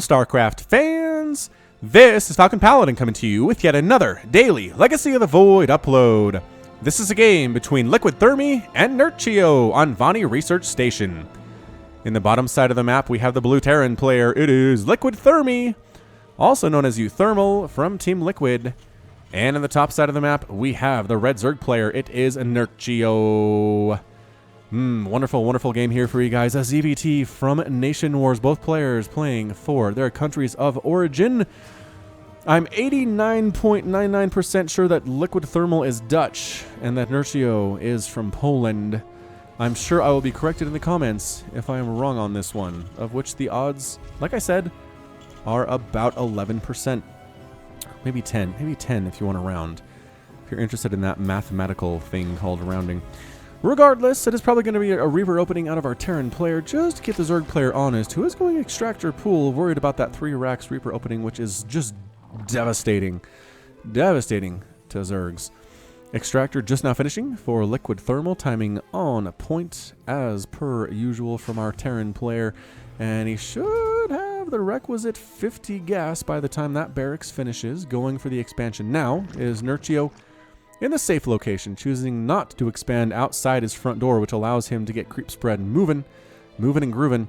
StarCraft fans! This is Falcon Paladin coming to you with yet another daily Legacy of the Void upload. This is a game between Liquid Thermi and Nerchio on Vaani Research Station. In the bottom side of the map, we have the blue Terran player. It is Liquid Thermi, also known as uThermal from Team Liquid. And in the top side of the map, we have the red Zerg player. It is Nerchio. Wonderful, wonderful game here for you guys. A ZVT from Nation Wars, both players playing for their countries of origin. I'm 89.99% sure that Liquid Thermal is Dutch and that Nerchio is from Poland. I'm sure I will be corrected in the comments if I am wrong on this one, of which the odds, like I said, are about 11%. Maybe 10 if you want to round, if you're interested in that mathematical thing called rounding. Regardless, it is probably going to be a Reaper opening out of our Terran player, just to keep the Zerg player honest, who is going Extractor Pool, worried about that 3 racks Reaper opening, which is just devastating. Devastating to Zergs. Extractor just now finishing for Liquid Thermal, timing on point as per usual from our Terran player, and he should have the requisite 50 gas by the time that barracks finishes. Going for the expansion now is Nerchio, in the safe location, choosing not to expand outside his front door, which allows him to get creep spread and moving and grooving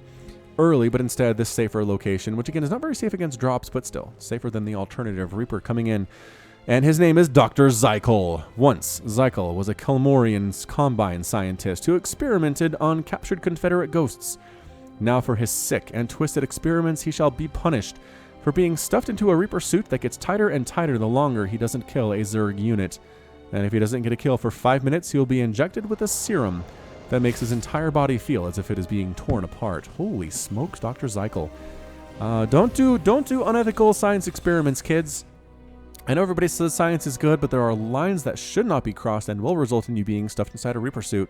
early, but instead this safer location, which again is not very safe against drops, but still safer than the alternative Reaper coming in. And his name is Dr. Zykel. Once, Zykel was a Kelmorian Combine scientist who experimented on captured Confederate ghosts. Now for his sick and twisted experiments, he shall be punished for being stuffed into a Reaper suit that gets tighter and tighter the longer he doesn't kill a Zerg unit. And if he doesn't get a kill for 5 minutes, he'll be injected with a serum that makes his entire body feel as if it is being torn apart. Holy smokes, Dr. Zykel. Don't do unethical science experiments, kids. I know everybody says science is good, but there are lines that should not be crossed and will result in you being stuffed inside a Reaper suit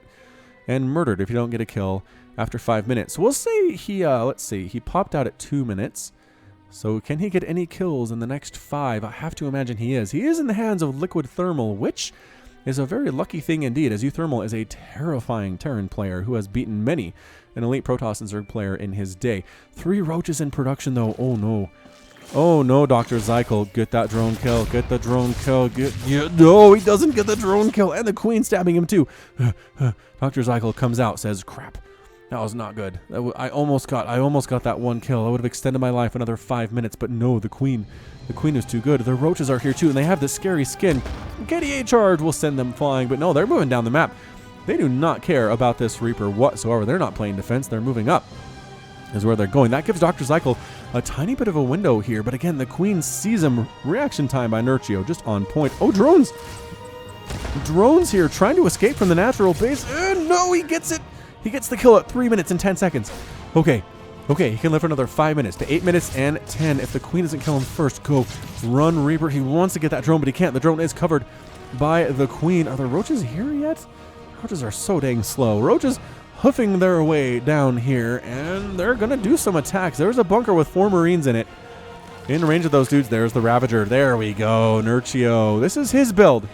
and murdered if you don't get a kill after 5 minutes. So we'll say he, let's see, he popped out at 2 minutes. So can he get any kills in the next 5? I have to imagine he is. He is in the hands of Liquid Thermal, which is a very lucky thing indeed, as uThermal is a terrifying Terran player who has beaten many an elite Protoss and Zerg player in his day. 3 roaches in production though. Oh no. Oh no, Dr. Zykel. Get that drone kill. Get the drone kill. No, he doesn't get the drone kill. And the Queen stabbing him too. Dr. Zykel comes out, says, crap. That was not good. I almost got that 1 kill. I would have extended my life another 5 minutes, but no, the Queen is too good. The roaches are here too, and they have this scary skin. KDA charge will send them flying, but no, they're moving down the map. They do not care about this Reaper whatsoever. They're not playing defense. They're moving up is where they're going. That gives Dr. Zykel a tiny bit of a window here, but again, the Queen sees him. Reaction time by Nerchio, just on point. Oh, drones! Drones here, trying to escape from the natural base. No, he gets it! He gets the kill at 3 minutes and 10 seconds. Okay, he can live for another 5 minutes to 8 minutes and 10. If the Queen doesn't kill him first, go. Run, Reaper. He wants to get that drone, but he can't. The drone is covered by the Queen. Are the roaches here yet? Roaches are so dang slow. Roaches hoofing their way down here, and they're going to do some attacks. There's a bunker with 4 Marines in it. In range of those dudes, there's the Ravager. There we go, Nerchio. This is his build.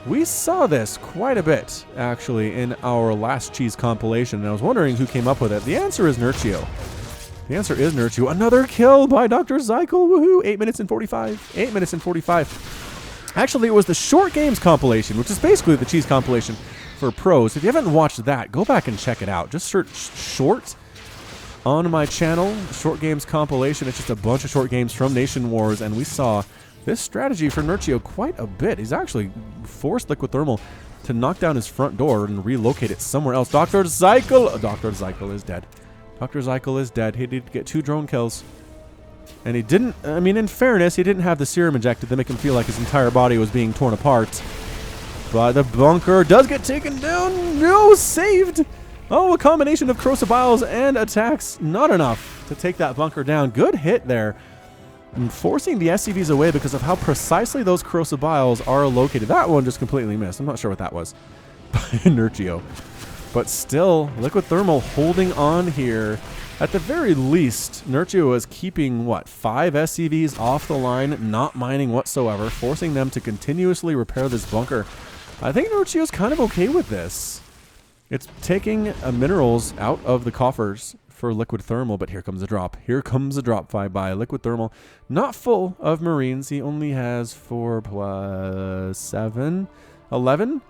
We saw this quite a bit, actually, in our last cheese compilation, and I was wondering who came up with it. The answer is Nerchio. The answer is Nerchio. Another kill by Dr. Zykel. Woohoo! 8 minutes and 45. 8 minutes and 45. Actually, it was the Short Games compilation, which is basically the cheese compilation for pros. If you haven't watched that, go back and check it out. Just search Short on my channel. Short Games compilation. It's just a bunch of short games from Nation Wars, and we saw this strategy for Nerchio quite a bit. He's actually forced Liquid Thermal to knock down his front door and relocate it somewhere else. Dr. Zykel! Dr. Zykel is dead. Dr. Zykel is dead. He did get 2 drone kills. And he didn't, I mean, in fairness, he didn't have the serum injected to make him feel like his entire body was being torn apart. But the bunker does get taken down. No, saved! Oh, a combination of corrosive biles and attacks. Not enough to take that bunker down. Good hit there. And forcing the SCVs away because of how precisely those corrosive biles are located. That one just completely missed. I'm not sure what that was. Nerchio. But still, Liquid Thermal holding on here. At the very least, Nerchio is keeping, what, 5 SCVs off the line, not mining whatsoever, forcing them to continuously repair this bunker. I think Nerchio's kind of okay with this. It's taking minerals out of the coffers for Liquid Thermal, but here comes a drop. Here comes a drop by Liquid Thermal. Not full of Marines. He only has 4 plus 7, 11.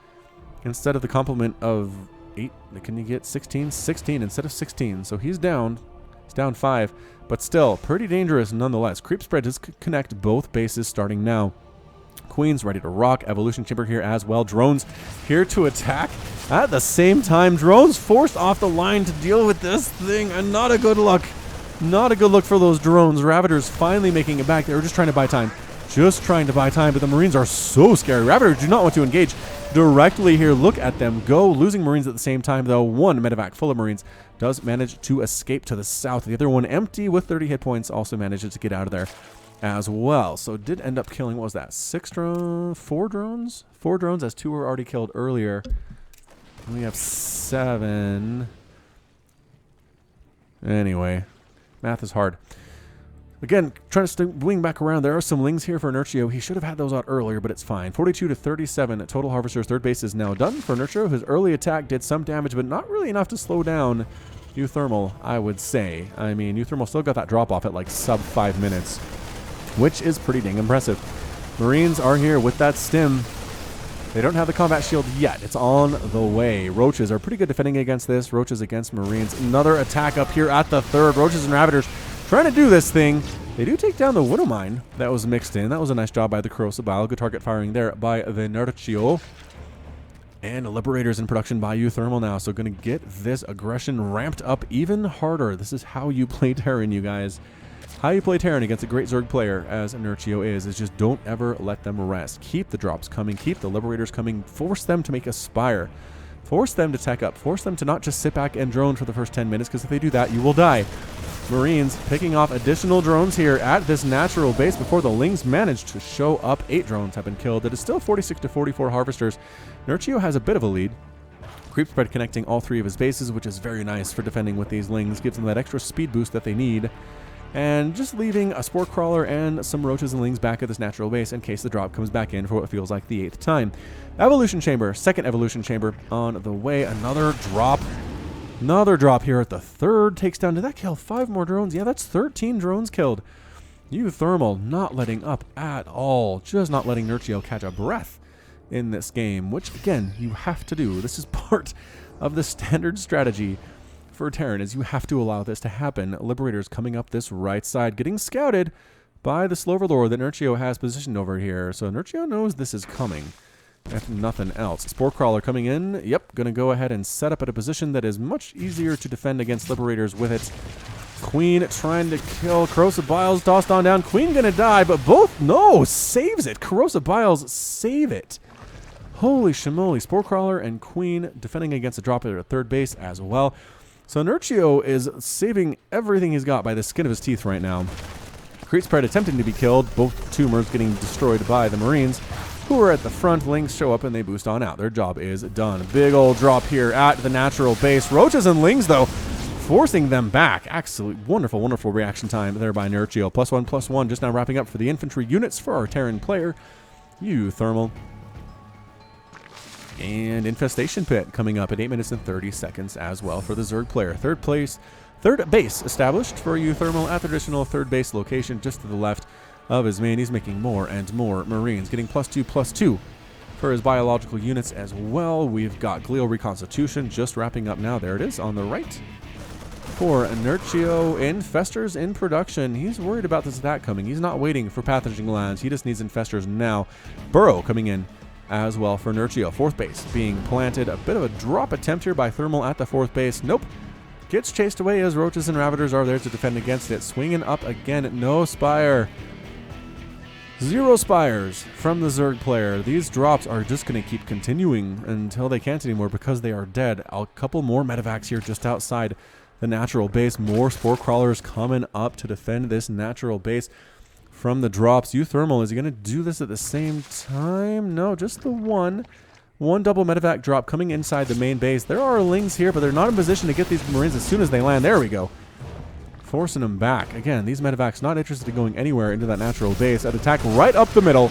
Instead of the complement of 8, can you get 16? 16 instead of 16. So he's down. He's down 5, but still pretty dangerous nonetheless. Creep spread does connect both bases starting now. Queen's ready to rock. Evolution Chamber here as well. Drones here to attack at the same time. Drones forced off the line to deal with this thing, and not a good look. Not a good look for those drones. Ravagers finally making it back. They were just trying to buy time. Just trying to buy time, but the Marines are so scary. Ravagers do not want to engage directly here. Look at them go. Losing Marines at the same time, though. One medevac full of Marines does manage to escape to the south. The other one, empty with 30 hit points, also manages to get out of there as well. So did end up killing, what was that, 4 drones? 4 drones, as 2 were already killed earlier. And we have 7. Anyway, math is hard. Again, trying to wing back around. There are some lings here for Nerchio. He should have had those out earlier, but it's fine. 42 to 37. Total Harvester's third base is now done for Nerchio. His early attack did some damage, but not really enough to slow down uThermal, I would say. I mean, uThermal still got that drop off at like sub 5 minutes, which is pretty dang impressive. Marines are here with that stim. They don't have the combat shield yet. It's on the way. Roaches are pretty good defending against this. Roaches against Marines. Another attack up here at the third. Roaches and Ravagers trying to do this thing. They do take down the Widow Mine that was mixed in. That was a nice job by the Corrosive Bile. Good target firing there by the Nerchio. And Liberators in production by uThermal now. So going to get this aggression ramped up even harder. This is how you play Terran, you guys. How you play Terran against a great Zerg player, as Nerchio is just don't ever let them rest. Keep the drops coming. Keep the Liberators coming. Force them to make a Spire. Force them to tech up. Force them to not just sit back and drone for the first 10 minutes, because if they do that, you will die. Marines picking off additional drones here at this natural base before the Lings manage to show up. 8 drones have been killed. It is still 46 to 44 Harvesters. Nerchio has a bit of a lead. Creep spread connecting all 3 of his bases, which is very nice for defending with these Lings. Gives them that extra speed boost that they need. And just leaving a Spore Crawler and some Roaches and Lings back at this natural base in case the drop comes back in for what feels like the 8th time. Evolution Chamber, second Evolution Chamber on the way. Another drop. Another drop here at the third. Takes down, did that kill 5 more drones? Yeah, that's 13 drones killed. uThermal not letting up at all. Just not letting Nerchio catch a breath in this game, which again, you have to do. This is part of the standard strategy for Terran, is you have to allow this to happen. Liberators coming up this right side, getting scouted by the Sloverlord that Nerchio has positioned over here. So Nerchio knows this is coming, if nothing else. Spore Crawler coming in. Yep, going to go ahead and set up at a position that is much easier to defend against Liberators with it. Queen trying to kill. Corrosive Biles tossed on down. Queen going to die, but both, no, saves it. Corrosive Biles save it. Holy shimoly. Spore Crawler and Queen defending against a drop at their third base as well. So Nerchio is saving everything he's got by the skin of his teeth right now. Creep spread attempting to be killed. Both tumors getting destroyed by the Marines, who are at the front. Lings show up and they boost on out. Their job is done. Big old drop here at the natural base. Roaches and Lings, though, forcing them back. Absolutely wonderful, wonderful reaction time there by Nerchio. +1/+1 just now wrapping up for the infantry units for our Terran player, uThermal. And Infestation Pit coming up at 8 minutes and 30 seconds as well for the Zerg player. Third base established for uThermal at the traditional third base location just to the left of his main. He's making more and more Marines, getting +2/+2 for his biological units as well. We've got Glial Reconstitution just wrapping up now. There it is on the right for Nerchio. Infestors in production. He's worried about this attack coming. He's not waiting for pathogen glands. He just needs infestors now. Burrow coming in as well for Nerchio. Fourth base being planted. A bit of a drop attempt here by Thermal at the fourth base. Nope. Gets chased away as Roaches and Ravagers are there to defend against it. Swinging up again. No Spire. 0 Spires from the Zerg player. These drops are just going to keep continuing until they can't anymore because they are dead. A couple more medevacs here just outside the natural base. More Spore Crawlers coming up to defend this natural base from the drops. uThermal, is he going to do this at the same time? No, just the one double medevac drop coming inside the main base. There are Lings here, but they're not in position to get these Marines as soon as they land. There we go. Forcing them back. Again, these medevacs not interested in going anywhere into that natural base. An attack right up the middle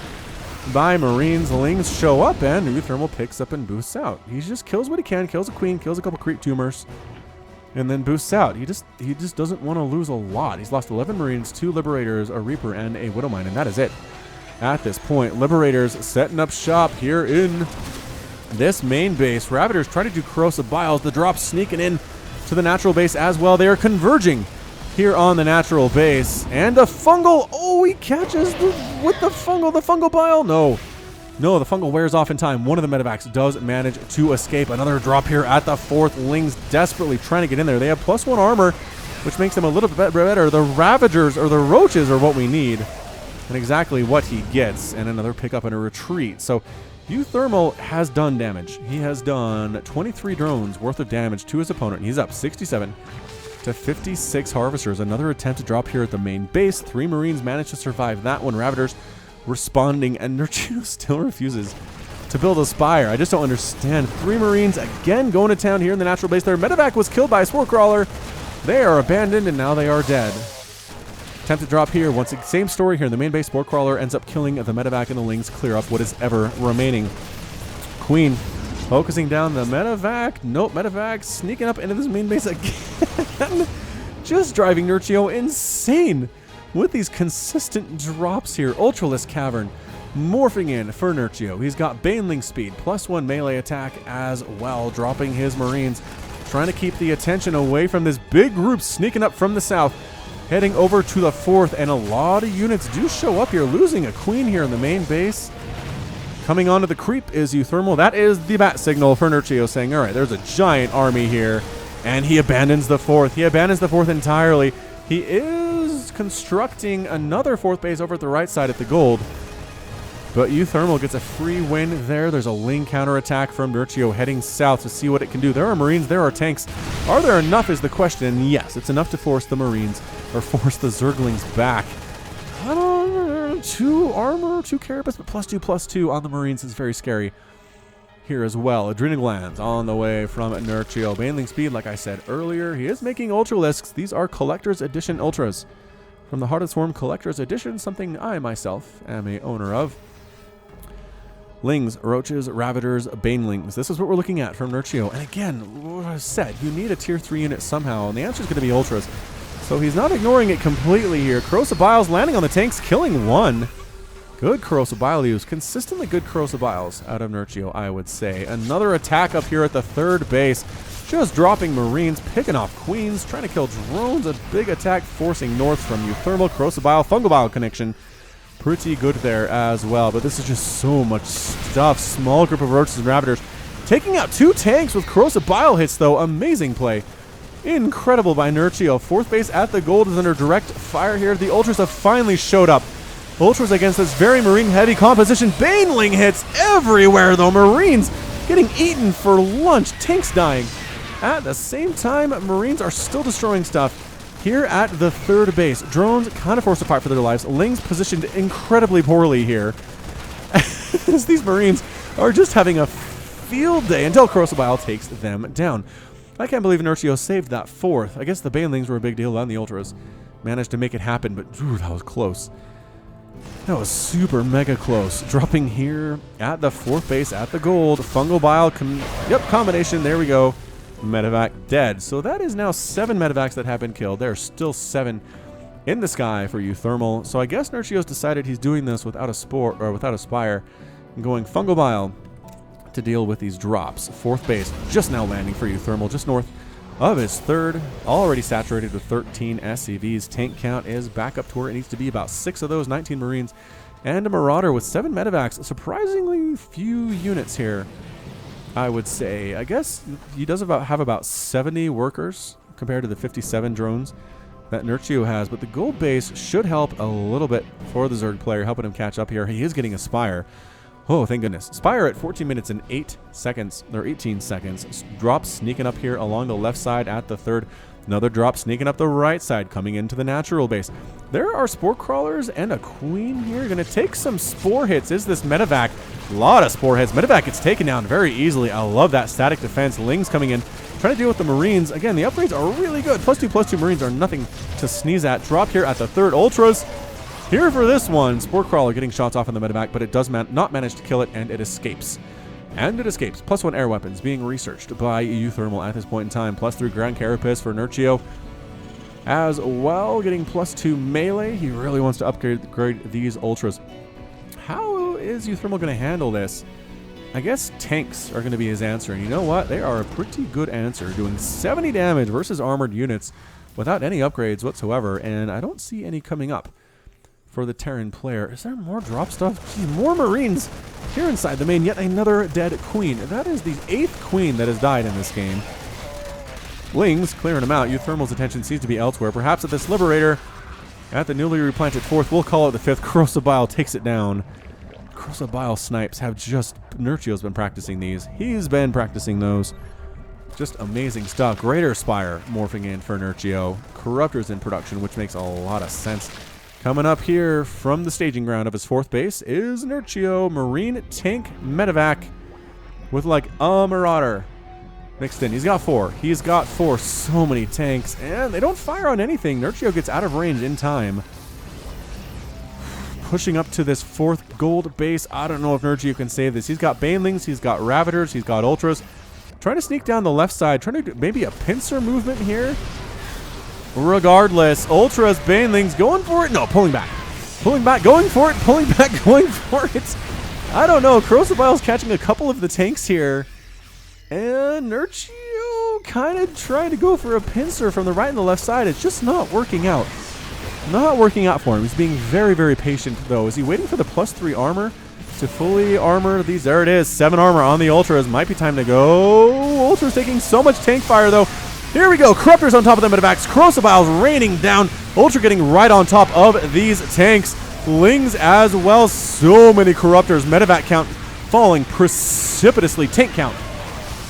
by Marines. Lings show up, and uThermal picks up and boosts out. He just kills what he can. Kills a Queen, kills a couple creep tumors. and then boosts out. He just doesn't want to lose a lot. He's lost 11 Marines, 2 Liberators, a Reaper, and a Widowmine, and that is it. At this point, Liberators setting up shop here in this main base. Ravagers trying to do Corrosive Biles. The drop sneaking in to the natural base as well. They are converging here on the natural base. And a fungal. Oh, he catches with the fungal bile. No, the fungal wears off in time. One of the medevacs does manage to escape. Another drop here at the 4th. Lings desperately trying to get in there. They have +1 armor, which makes them a little bit better. The Ravagers or the Roaches are what we need. And exactly what he gets. And another pickup and a retreat. So uThermal has done damage. He has done 23 drones worth of damage to his opponent. He's up 67 to 56 Harvesters. Another attempt to drop here at the main base. 3 Marines managed to survive that one. Ravagers responding, and Nerchio still refuses to build a Spire. I just don't understand. 3 Marines again going to town here in the natural base. Their medevac was killed by a Spore Crawler. They are abandoned, and now they are dead. Attempt to drop here. Once again, same story here. The main base Spore Crawler ends up killing the medevac, and the Lings clear up what is ever remaining. Queen focusing down the medevac. Nope, medevac sneaking up into this main base again. Just driving Nerchio insane with these consistent drops here. Ultralisk Cavern morphing in for Nerchio. He's got Baneling speed, +1 melee attack as well, dropping his Marines. Trying to keep the attention away from this big group sneaking up from the south. Heading over to the 4th, and a lot of units do show up here, losing a Queen here in the main base. Coming onto the creep is uThermal. That is the bat signal for Nerchio, saying, all right, there's a giant army here, and he abandons the 4th. He abandons the 4th entirely. He is constructing another 4th base over at the right side at the gold, but uThermal gets a free win there. There's a Ling counterattack from Nerchio heading south to see what it can do. There are Marines, there are tanks. Are there enough is the question, and yes, it's enough to force the Marines, or force the Zerglings back. I don't know, 2 armor, 2 carapace, but +2/+2 on the Marines is very scary here as well. Adrenal Glands on the way from Nerchio. Baneling speed, like I said earlier, he is making Ultralisks. These are Collector's Edition Ultras. From the Heart of Swarm Collector's Edition, something I myself am a owner of. Lings, Roaches, Ravagers, Banelings. This is what we're looking at from Nerchio. And again, what I said, you need a tier 3 unit somehow, and the answer is going to be Ultras. So he's not ignoring it completely here. Corrosive Biles landing on the tanks, killing 1. Good Corrosive Bile use. Consistently good Corrosive Biles out of Nerchio, I would say. Another attack up here at the 3rd base. Just dropping Marines, picking off Queens, trying to kill drones. A big attack forcing north from uThermal. Corrosive Bile, Fungal Bile connection. Pretty good there as well, but this is just so much stuff. Small group of Roaches and Ravagers. Taking out 2 tanks with Corrosive Bile hits, though. Amazing play. Incredible by Nerchio. 4th base at the gold is under direct fire here. The Ultras have finally showed up. Ultras against this very Marine-heavy composition. Baneling hits everywhere, though. Marines getting eaten for lunch. Tanks dying. At the same time, Marines are still destroying stuff. Here at the 3rd base, drones kind of forced apart for their lives. Lings positioned incredibly poorly here. As these Marines are just having a field day until Corrosive Bile takes them down. I can't believe Nerchio saved that 4th. I guess the Banelings were a big deal, and the Ultras managed to make it happen, but ooh, that was close. That was super mega close. Dropping here at the 4th base at the gold. Fungal Bile, combination, there we go. Medevac dead. So that is now 7 medevacs that have been killed. There are still 7 in the sky for uThermal. So I guess Nerchio's decided he's doing this without a spore or without a Spire, and going Fungal Bile to deal with these drops. 4th base just now landing for uThermal, just north of his 3rd. Already saturated with 13 SCVs. Tank count is back up to where it needs to be. About 6 of those, 19 Marines, and a Marauder with 7 medevacs. Surprisingly few units here, I would say. I guess he does have about 70 workers compared to the 57 drones that Nerchio has, but the gold base should help a little bit for the Zerg player, helping him catch up here. He is getting a Spire. Oh, thank goodness. Spire at 14 minutes and 8 seconds, or 18 seconds. Drop sneaking up here along the left side at the 3rd. Another drop sneaking up the right side, coming into the natural base. There are Spore Crawlers and a Queen here. Going to take some Spore hits. Is this Medevac? A lot of Spore hits. Medevac gets taken down very easily. I love that static defense. Lings coming in, trying to deal with the Marines. Again, the upgrades are really good. +2/+2 Marines are nothing to sneeze at. Drop here at the 3rd. Ultras here for this one. Spore Crawler getting shots off in the Medevac, but it does not manage to kill it, and it escapes. And it escapes. +1 air weapons being researched by uThermal at this point in time. +3 ground carapace for Nerchio. As well, getting +2 melee. He really wants to upgrade these ultras. How is uThermal going to handle this? I guess tanks are going to be his answer. And you know what? They are a pretty good answer. Doing 70 damage versus armored units without any upgrades whatsoever. And I don't see any coming up for the Terran player. Is there more drop stuff? Gee, more Marines here inside the main. Yet another dead queen. That is the 8th queen that has died in this game. Lings clearing them out. uThermal's attention seems to be elsewhere. Perhaps at this Liberator. At the newly replanted 4th. We'll call it the 5th. Corrosive Bile takes it down. Corrosive Bile snipes have just... Nerchio's been practicing these. He's been practicing those. Just amazing stuff. Greater Spire morphing in for Nerchio. Corruptors in production, which makes a lot of sense. Coming up here from the staging ground of his 4th base is Nerchio. Marine tank medevac with like a Marauder mixed in. He's got 4. He's got 4. So many tanks. And they don't fire on anything. Nerchio gets out of range in time. Pushing up to this 4th gold base. I don't know if Nerchio can save this. He's got Banelings. He's got Ravagers. He's got Ultras. Trying to sneak down the left side. Trying to do maybe a pincer movement here. Regardless, Ultras, Banelings going for it. No, pulling back. Pulling back, going for it. Pulling back, going for it. I don't know. Corrosive Bile's catching a couple of the tanks here. And Nerchio kind of trying to go for a pincer from the right and the left side. It's just not working out. Not working out for him. He's being very, very patient, though. Is he waiting for the +3 armor to fully armor these? There it is. 7 armor on the Ultras. Might be time to go. Ultras taking so much tank fire, though. Here we go. Corruptors on top of them medevacs. Corrosive Biles raining down. Ultra getting right on top of these tanks. Lings as well. So many Corruptors. Medevac count falling precipitously. Tank count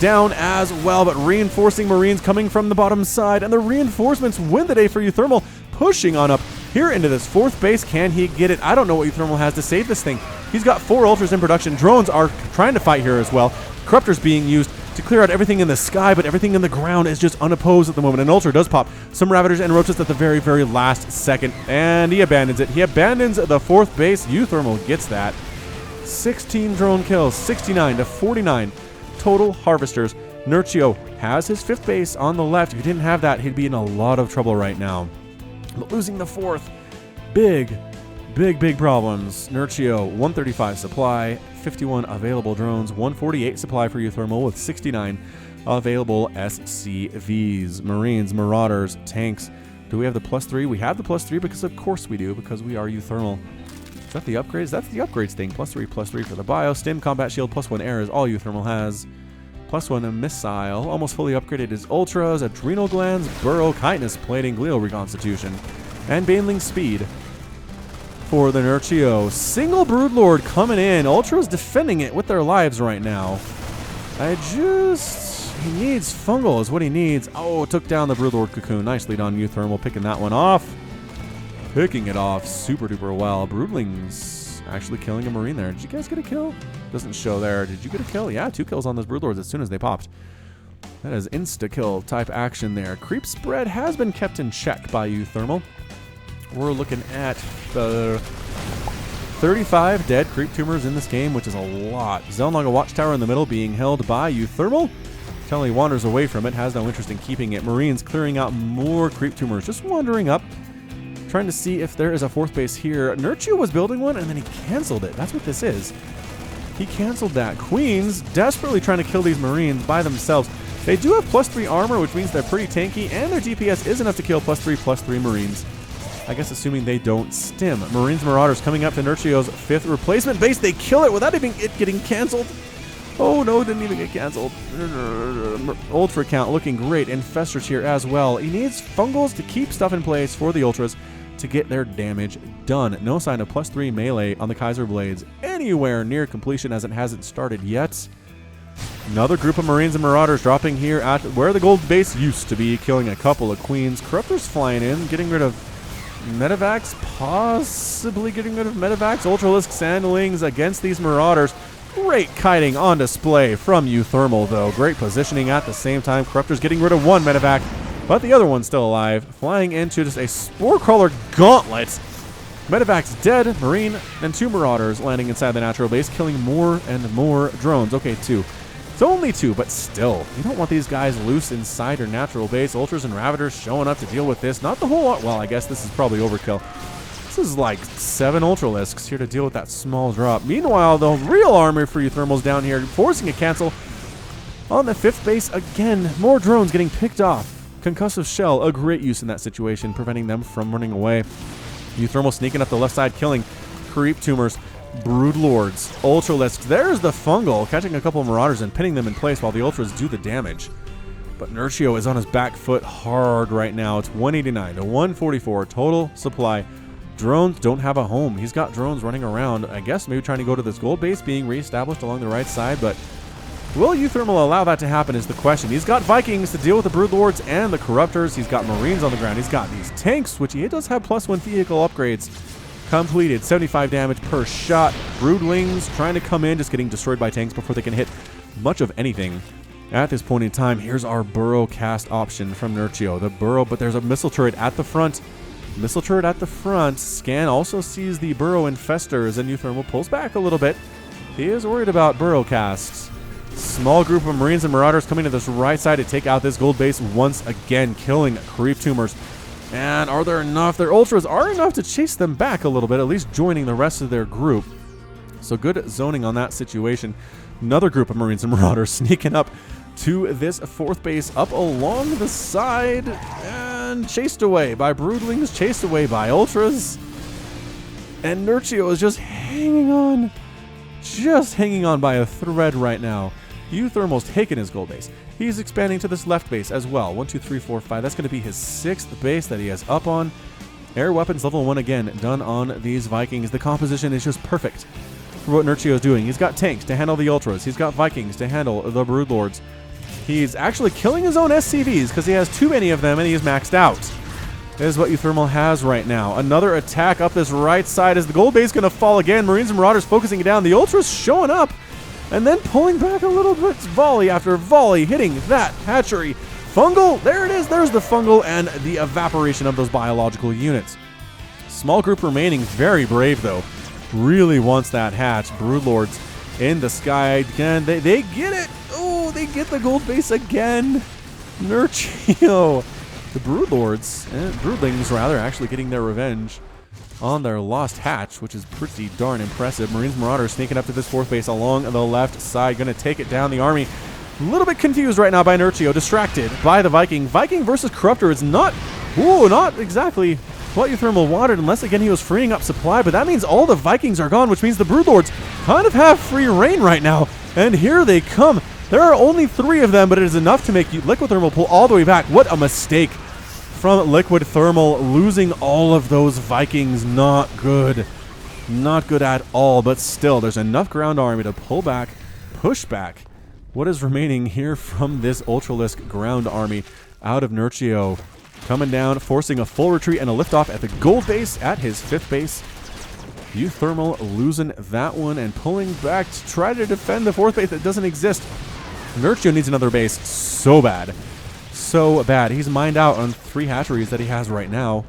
down as well, but reinforcing Marines coming from the bottom side. And the reinforcements win the day for uThermal. Pushing on up here into this 4th base. Can he get it? I don't know what uThermal has to save this thing. He's got 4 Ultras in production. Drones are trying to fight here as well. Corruptors being used to clear out everything in the sky, but everything in the ground is just unopposed at the moment. An Ultra does pop some Ravagers and Roaches at the very, very last second, and he abandons it. He abandons the 4th base. uThermal gets that. 16 drone kills, 69 to 49 total harvesters. Nerchio has his 5th base on the left. If he didn't have that, he'd be in a lot of trouble right now. But losing the 4th, big problems. Nerchio, 135 supply, 51 available drones, 148 supply for uThermal with 69 available SCVs. Marines, Marauders, tanks. Do we have the +3? We have the +3 because of course we do, because we are uThermal. Is that the upgrades? That's the upgrades thing. +3 for the bio. Stim, combat shield, +1 air is all uThermal has. +1 a missile. Almost fully upgraded is Ultras, Adrenal Glands, Burrow, Chitinous Plating, Glial Reconstitution, and Baneling Speed for the Nerchio. Single Broodlord coming in. Ultras defending it with their lives right now. He needs Fungal is what he needs. Oh, took down the Broodlord Cocoon. Nicely done, uThermal, picking that one off. Picking it off super duper well. Broodlings actually killing a Marine there. Did you guys get a kill? Doesn't show there. Did you get a kill? Yeah, 2 kills on those Broodlords as soon as they popped. That is insta-kill type action there. Creep spread has been kept in check by uThermal. We're looking at 35 dead creep tumors in this game, which is a lot. Zelnaga Watchtower in the middle being held by uThermal. Until he wanders away from it, has no interest in keeping it. Marines clearing out more creep tumors, just wandering up, trying to see if there is a 4th base here. Nerchio was building one, and then he canceled it. That's what this is. He canceled that. Queens desperately trying to kill these Marines by themselves. They do have +3 armor, which means they're pretty tanky, and their DPS is enough to kill +3 Marines. I guess assuming they don't stim. Marines Marauders coming up to Nerchio's 5th replacement base. They kill it without even it getting canceled. Oh no, it didn't even get canceled. Ultra count looking great. Infestors here as well. He needs Fungals to keep stuff in place for the Ultras to get their damage done. No sign of +3 melee on the Kaiser Blades anywhere near completion, as it hasn't started yet. Another group of Marines and Marauders dropping here at where the gold base used to be, killing a couple of Queens. Corruptors flying in, getting rid of Medevacs, possibly getting rid of Medevacs. Ultralisk Sandlings against these Marauders. Great kiting on display from uThermal, though. Great positioning at the same time. Corruptors getting rid of 1 Medevac, but the other one's still alive. Flying into just a Spore Crawler Gauntlet. Medevac's dead. Marine and 2 Marauders landing inside the natural base, killing more and more drones. Okay, 2. It's only 2, but still. You don't want these guys loose inside your natural base. Ultras and Ravagers showing up to deal with this. Not the whole lot. Well, I guess this is probably overkill. This is like 7 Ultralisks here to deal with that small drop. Meanwhile, the real army for uThermal's down here, forcing a cancel on the 5th base. Again, more drones getting picked off. Concussive Shell, a great use in that situation, preventing them from running away. uThermal sneaking up the left side, killing Creep Tumors, Broodlords, Ultralisks. There's the Fungal, catching a couple of Marauders and pinning them in place while the Ultras do the damage. But Nerchio is on his back foot hard right now. It's 189 to 144 total supply. Drones don't have a home. He's got drones running around. I guess maybe trying to go to this gold base being reestablished along the right side, but will uThermal allow that to happen is the question. He's got Vikings to deal with the Broodlords and the Corruptors. He's got Marines on the ground. He's got these tanks, which he does have +1 vehicle upgrades completed. 75 damage per shot. Broodlings trying to come in, just getting destroyed by tanks before they can hit much of anything. At this point in time, here's our burrow cast option from Nerchio. The burrow, but there's a missile turret at the front. Missile turret at the front. Scan also sees the burrow infestors, and uThermal pulls back a little bit. He is worried about burrow casts. Small group of Marines and Marauders coming to this right side to take out this gold base once again, killing Creep Tumors. And are there enough? Their Ultras are enough to chase them back a little bit, at least joining the rest of their group. So good zoning on that situation. Another group of Marines and Marauders sneaking up to this 4th base up along the side and chased away by Broodlings, chased away by Ultras. And Nerchio is just hanging on by a thread right now. uThermal's taken his gold base. He's expanding to this left base as well. 1, 2, 3, 4, 5. That's going to be his 6th base that he has up on. Air weapons level 1 again done on these Vikings. The composition is just perfect for what Nerchio is doing. He's got tanks to handle the Ultras. He's got Vikings to handle the Broodlords. He's actually killing his own SCVs because he has too many of them and he is maxed out. That is what uThermal has right now. Another attack up this right side. Is the gold base going to fall again? Marines and Marauders focusing it down. The Ultras showing up and then pulling back a little bit. Volley after volley hitting that hatchery. Fungal, there it is. There's the Fungal and the evaporation of those biological units. Small group remaining. Very brave though. Really wants that hatch. Broodlords in the sky again. They get it. Oh, they get the gold base again. Nerchio. The Broodlords, Broodlings rather, actually getting their revenge on their lost hatch, which is pretty darn impressive. Marines Marauders sneaking up to this 4th base along the left side, going to take it down. The army a little bit confused right now by Nerchio, distracted by the Viking. Viking versus Corruptor is not exactly what uThermal wanted, unless again he was freeing up supply, but that means all the Vikings are gone, which means the Broodlords kind of have free reign right now, and here they come. There are only 3 of them, but it is enough to make uThermal pull all the way back. What a mistake from uThermal, losing all of those Vikings. Not good. Not good at all, but still, there's enough ground army to pull back, push back what is remaining here from this Ultralisk ground army out of Nerchio. Coming down, forcing a full retreat and a liftoff at the gold base at his 5th base. uThermal losing that one and pulling back to try to defend the 4th base that doesn't exist. Nerchio needs another base so bad. So bad. He's mined out on 3 hatcheries that he has right now.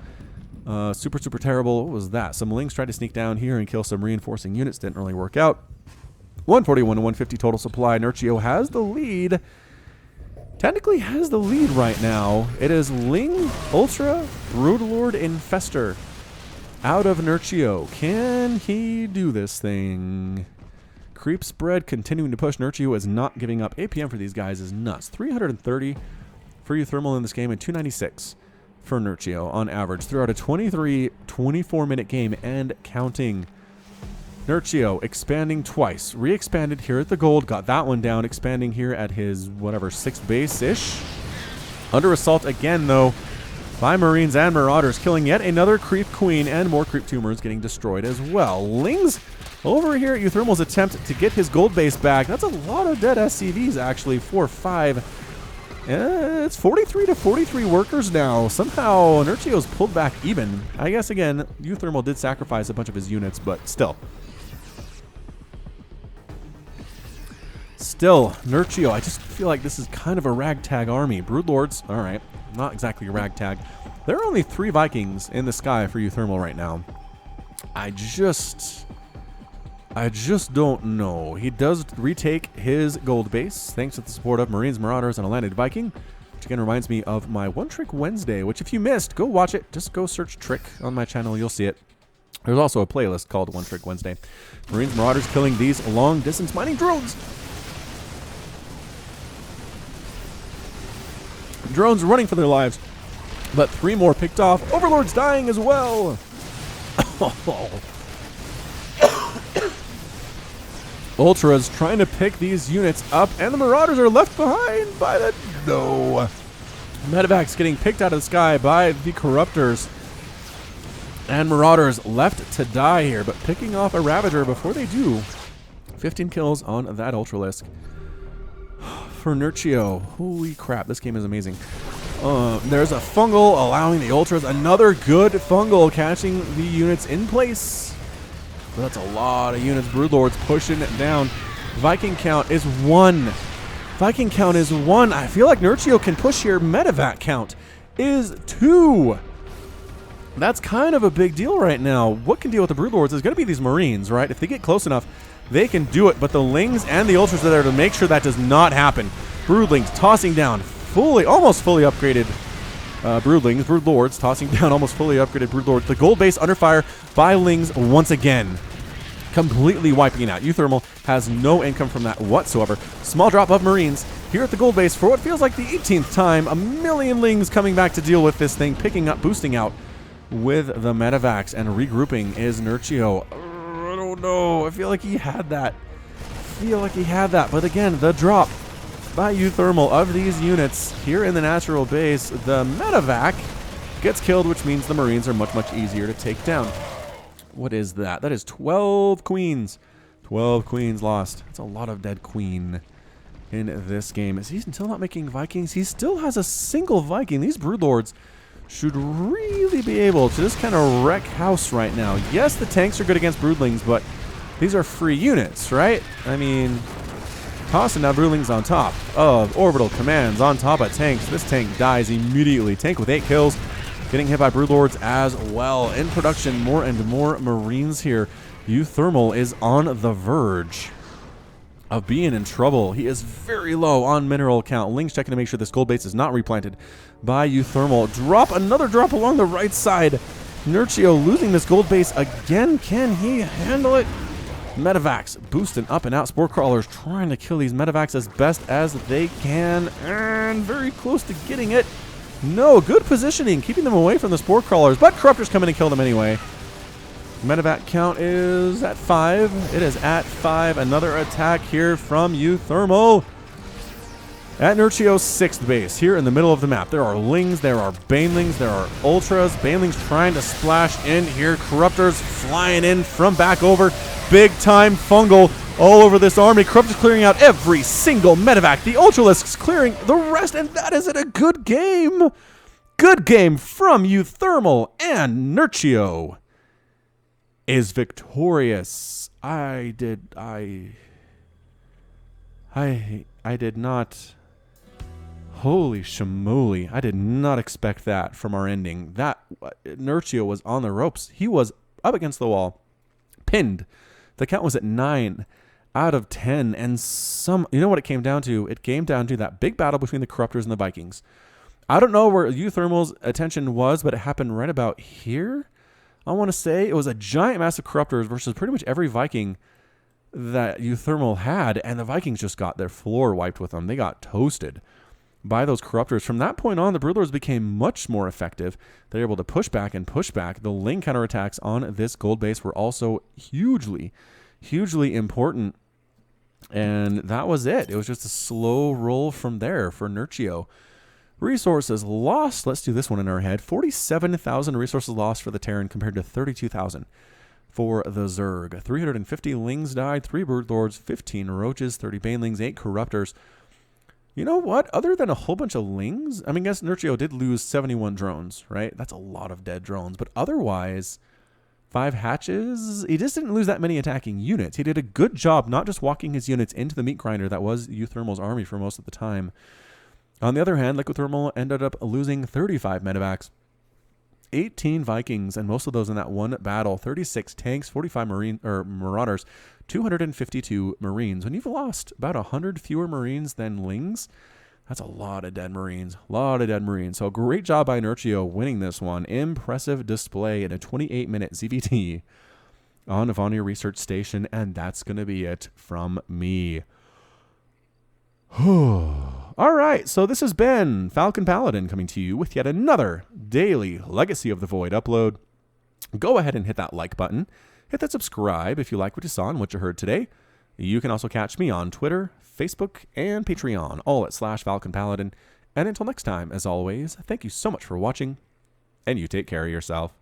Super terrible. What was that? Some Lings tried to sneak down here and kill some reinforcing units. Didn't really work out. 141 to 150 total supply. Nerchio has the lead. Technically has the lead right now. It is Ling, Ultra, Broodlord, Infestor out of Nerchio. Can he do this thing? Creep spread continuing to push. Nerchio is not giving up. APM for these guys is nuts. 330 for uThermal in this game and 296 for Nerchio on average throughout a 24-minute game and counting. Nerchio expanding twice. Re-expanded here at the gold. Got that one down. Expanding here at his, whatever, 6th base-ish. Under assault again, though, by Marines and Marauders, killing yet another Creep Queen and more Creep Tumors getting destroyed as well. Lings over here at uThermal's attempt to get his gold base back. That's a lot of dead SCVs, actually. 4 or 5. It's 43 to 43 workers now. Somehow, Nerchio's pulled back even. I guess, again, uThermal did sacrifice a bunch of his units, but still. Still, Nerchio, I just feel like this is kind of a ragtag army. Broodlords, all right, not exactly a ragtag. There are only 3 Vikings in the sky for uThermal right now. I just don't know. He does retake his gold base thanks to the support of Marines, Marauders, and a landed Viking, which again reminds me of my One Trick Wednesday, which if you missed, go watch it. Just go search Trick on my channel. You'll see it. There's also a playlist called One Trick Wednesday. Marines, Marauders killing these long-distance mining drones. Drones running for their lives, but 3 more picked off. Overlord's dying as well. Ultras trying to pick these units up, and the Marauders are left behind by the... No. Medevacs getting picked out of the sky by the Corruptors. And Marauders left to die here, but picking off a Ravager before they do. 15 kills on that Ultralisk. For Nerchio. Holy crap, this game is amazing. There's a Fungal allowing the Ultras. Another good Fungal catching the units in place. But that's a lot of units. Broodlords pushing it down. Viking count is 1. Viking count is 1. I feel like Nerchio can push here. Medevac count is 2. That's kind of a big deal right now. What can deal with the Broodlords is going to be these Marines, right? If they get close enough, they can do it. But the Lings and the Ultras are there to make sure that does not happen. Broodlings tossing down almost fully upgraded Broodlords tossing down almost fully upgraded Broodlords. The gold base under fire by Lings once again. Completely wiping it out. uThermal has no income from that whatsoever. Small drop of Marines here at the gold base for what feels like the 18th time. A million Lings coming back to deal with this thing, picking up, boosting out with the Medevacs, and regrouping is Nerchio. I don't know. I feel like he had that. But again, the drop by uThermal of these units here in the natural base. The Medevac gets killed, which means the Marines are much, much easier to take down. What is that? That is 12 queens. 12 queens lost. That's a lot of dead queen in this game. Is he still not making Vikings? He still has a single Viking. These Broodlords should really be able to just kind of wreck house right now. Yes, the tanks are good against Broodlings, but these are free units, right? I mean, tossing now Broodlings on top of orbital commands on top of tanks. This tank dies immediately. Tank with 8 kills, getting hit by Broodlords as well. In production, more and more Marines here. uThermal is on the verge of being in trouble. He is very low on mineral count. Ling's checking to make sure this gold base is not replanted by uThermal. Another drop along the right side. Nerchio losing this gold base again. Can he handle it? Medevacs boosting up and out. Spore Crawlers trying to kill these Medevacs as best as they can. And very close to getting it. No, good positioning, keeping them away from the Spore Crawlers. But Corruptors come in and kill them anyway. Medevac count is at 5. It is at 5. Another attack here from uThermal. At Nerchio's 6th base, here in the middle of the map, there are Lings, there are Banelings, there are Ultras. Banelings trying to splash in here. Corruptors flying in from back over. Big time Fungal all over this army. Corruptors clearing out every single Medevac. The Ultralisks clearing the rest, and that is it. A good game. Good game from uThermal, and Nerchio is victorious. I did not. Holy shamooli. I did not expect that from our ending. Nerchio was on the ropes. He was up against the wall, pinned. The count was at 9 out of 10. And you know what it came down to? It came down to that big battle between the Corruptors and the Vikings. I don't know where uThermal's attention was, but it happened right about here. I want to say it was a giant mass of Corruptors versus pretty much every Viking that uThermal had, and the Vikings just got their floor wiped with them. They got toasted by those Corruptors. From that point on, the Broodlords became much more effective. They're able to push back and push back. The Ling counterattacks on this gold base were also hugely, hugely important. And that was it. It was just a slow roll from there for Nerchio. Resources lost. Let's do this one in our head. 47,000 resources lost for the Terran compared to 32,000 for the Zerg. 350 Lings died, 3 Broodlords, 15 Roaches, 30 Banelings, 8 Corruptors. You know what? Other than a whole bunch of Lings, I mean, I guess Nerchio did lose 71 drones, right? That's a lot of dead drones. But otherwise, 5 hatches. He just didn't lose that many attacking units. He did a good job not just walking his units into the meat grinder that was uThermal's army for most of the time. On the other hand, uThermal ended up losing 35 Medevacs 18 Vikings, and most of those in that one battle. 36 tanks, 45 marauders, 252 Marines. When you've lost about 100 fewer Marines than Lings, that's a lot of dead Marines. A lot of dead Marines. So great job by Nerchio winning this one. Impressive display in a 28-minute ZVT on Vaani Research Station, and that's going to be it from me. All right, so this has been Falcon Paladin coming to you with yet another daily Legacy of the Void upload. Go ahead and hit that like button. Hit that subscribe if you like what you saw and what you heard today. You can also catch me on Twitter, Facebook, and Patreon, all at /Falcon Paladin. And until next time, as always, thank you so much for watching, and you take care of yourself.